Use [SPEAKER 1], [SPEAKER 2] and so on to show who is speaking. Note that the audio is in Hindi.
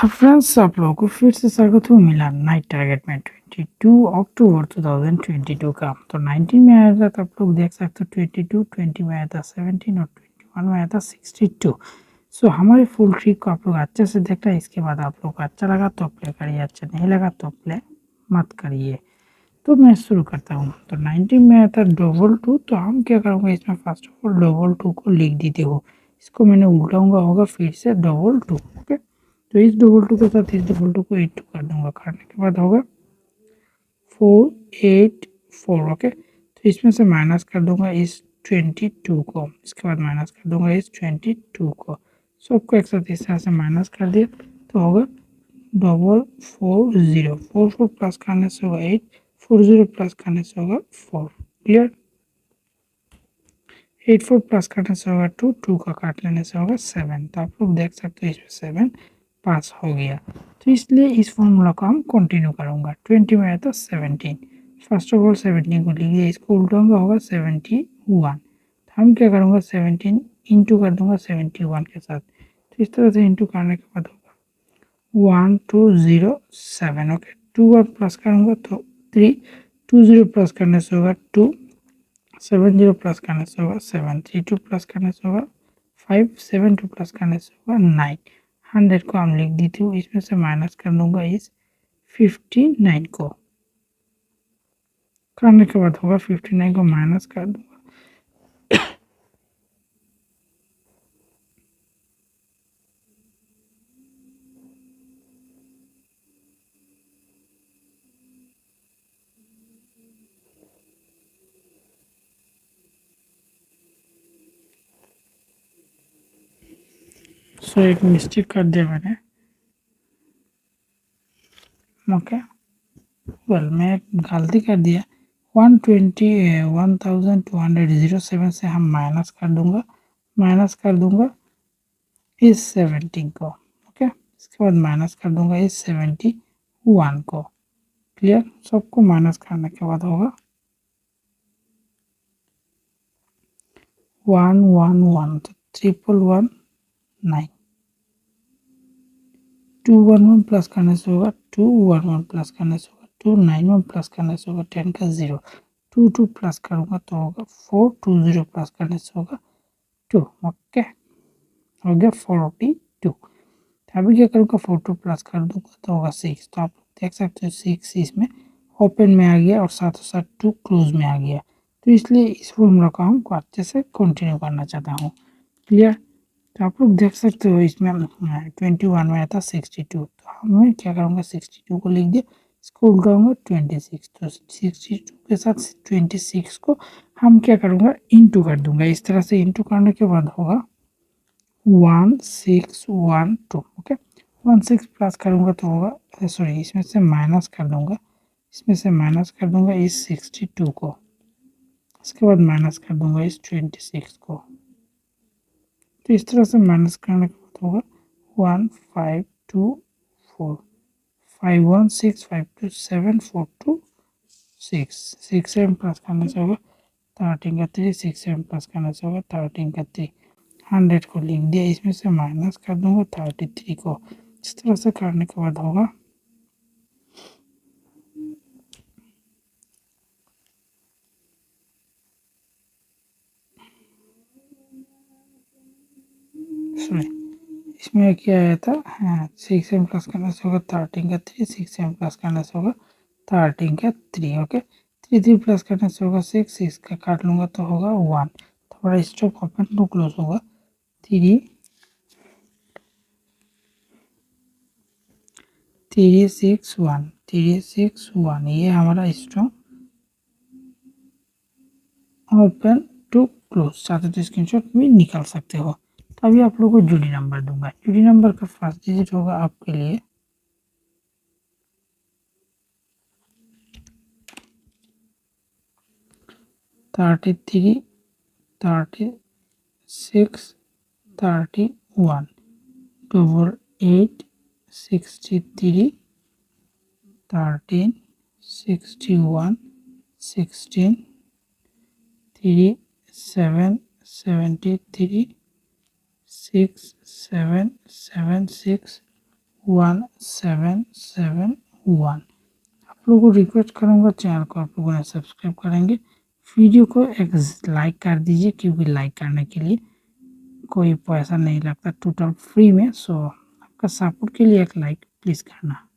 [SPEAKER 1] फ्रेंड्स, आप लोगों को फिर से स्वागत हो मिलान नाइट टारगेट में 22 अक्टूबर 2022 का। तो 19 में आया था, तो आप लोग देख सकते हो 22, 20 में आया था 17 और 21 में आया था 62। सो हमारे फुल ट्रिक को आप लोग अच्छे से देख रहे हैं। इसके बाद आप लोग को अच्छा लगा तो प्ले करिए, अच्छा नहीं लगा तो प्ले मत करिए। तो मैं शुरू करता हूँ। तो 19 में आया था डबल टू, तो हम क्या करूँगा इसमें first of all double two को लिख देते हो। इसको मैंने उल्टाऊंगा होगा फिर से डबल टू। ओके, तो इस डबल टू के साथ इस डबल टू को 8 टू कर दूंगा, करने के बाद होगा 4 8 4। ओके, तो इसमें से माइनस कर दूंगा इस 22 को, इसके बाद माइनस कर दूंगा इस 22 को, सबको एक साथ इस तरह से माइनस कर दिया तो होगा 4 4 0। 4 4 प्लस करने से होगा 8, 4 0 प्लस करने से होगा 4। क्लियर। 8 4 प्लस करने से होगा 2, 2 का काट लेने से होगा 7। तो आप लोग देख सकते हो इसमें 7 पास हो गया। तो इसलिए इस फॉर्मूला को हम कंटिन्यू करूँगा। 20 में आया था 17, फर्स्ट ऑफ ऑल 17 को लिखिए, इसको उल्टाऊंगा होगा 71। तो हम क्या करूँगा 17 इंटू कर दूंगा 71 के साथ। तो इस तरह से इंटू करने के बाद होगा 1207। ओके, 2 और प्लस करूँगा तो 3, 2 0 प्लस करने से होगा 2, 7 0 प्लस करने से होगा 7, 3 2 प्लस करने से होगा 5, 7 2 प्लस करने से होगा 9। 100 को हम लिख दी थी, इसमें से माइनस कर दूंगा इस 59 को, करने के बाद होगा 59 को माइनस कर दूंगा सो एक मिस्टेक कर दिया मैंने। ओके, वेल मैं गलती कर दिया। 1207 से हम माइनस कर दूंगा, माइनस कर दूंगा इस 17 को। ओके, इसके बाद माइनस कर दूंगा इस 71 को। क्लियर, सबको माइनस करने के बाद होगा 111, तो 1119। 211 प्लस करने से होगा 211 प्लस करने से होगा 291 प्लस करने से होगा 10 का 0, 22 प्लस करूँगा तो होगा 420 प्लस करने से होगा 2। ओके, हो गया 42। अभी क्या करूँगा 42 प्लस कर दूंगा तो होगा 6। तो आप देख सकते हो 6 इसमें ओपन में आ गया और साथ ही साथ 2 क्लोज में आ गया। तो इसलिए इस फॉर्मूला को हम अच्छे से कंटिन्यू करना चाहता हूँ। क्लियर। तो आप लोग देख सकते हो इसमें 21 में आया था 62, तो हमें क्या करूँगा 62 को लिख दिया, इसको उल्टाऊंगा 26। तो 62 के साथ 26 को हम क्या करूँगा इंटू कर दूंगा। इस तरह से इंटू करने के बाद होगा 1612। ओके, 16 प्लस करूँगा तो होगा, सॉरी इसमें से माइनस कर दूंगा, इसमें से माइनस कर दूंगा इस 62 को, इसके बाद माइनस कर दूंगा इस 26 को। तो इस तरह से माइनस करने के बाद होगा 1524, 516 527 426। 6 7 प्लस करने से होगा 13 का 3, 6 7 प्लस करने से होगा 13 का 3। 100 को लिख दिया, इसमें से माइनस कर दूंगा 33 को। इस तरह से करने के बाद होगा सॉरी इसमें क्या आया था, हाँ 6 7 प्लस करने से होगा 13 का 3, 6 7 प्लस करने से होगा 13 का 3। ओके, 3 3 प्लस करने से होगा 6, 6 का काट लूँगा तो होगा 1। थोड़ा स्टॉप ओपन टू क्लोज होगा 3 3 6 1 3 6 1। ये हमारा स्ट्रॉन्ग ओपन टू क्लोज, चाहते तो स्क्रीनशॉट भी निकाल सकते हो। तो अभी आप लोगों को जूडी नंबर दूंगा। जूडी नंबर का फर्स्ट डिजिट होगा आपके लिए 33 36 31, 88 63 13 61 16 3 7 73 6 7 7 6 1771। आप लोगों को रिक्वेस्ट करूंगा चैनल को आप लोगों ने सब्सक्राइब करेंगे, वीडियो को एक लाइक कर दीजिए क्योंकि लाइक करने के लिए कोई पैसा नहीं लगता, टोटल फ्री में। सो आपका सपोर्ट के लिए एक लाइक प्लीज़ करना।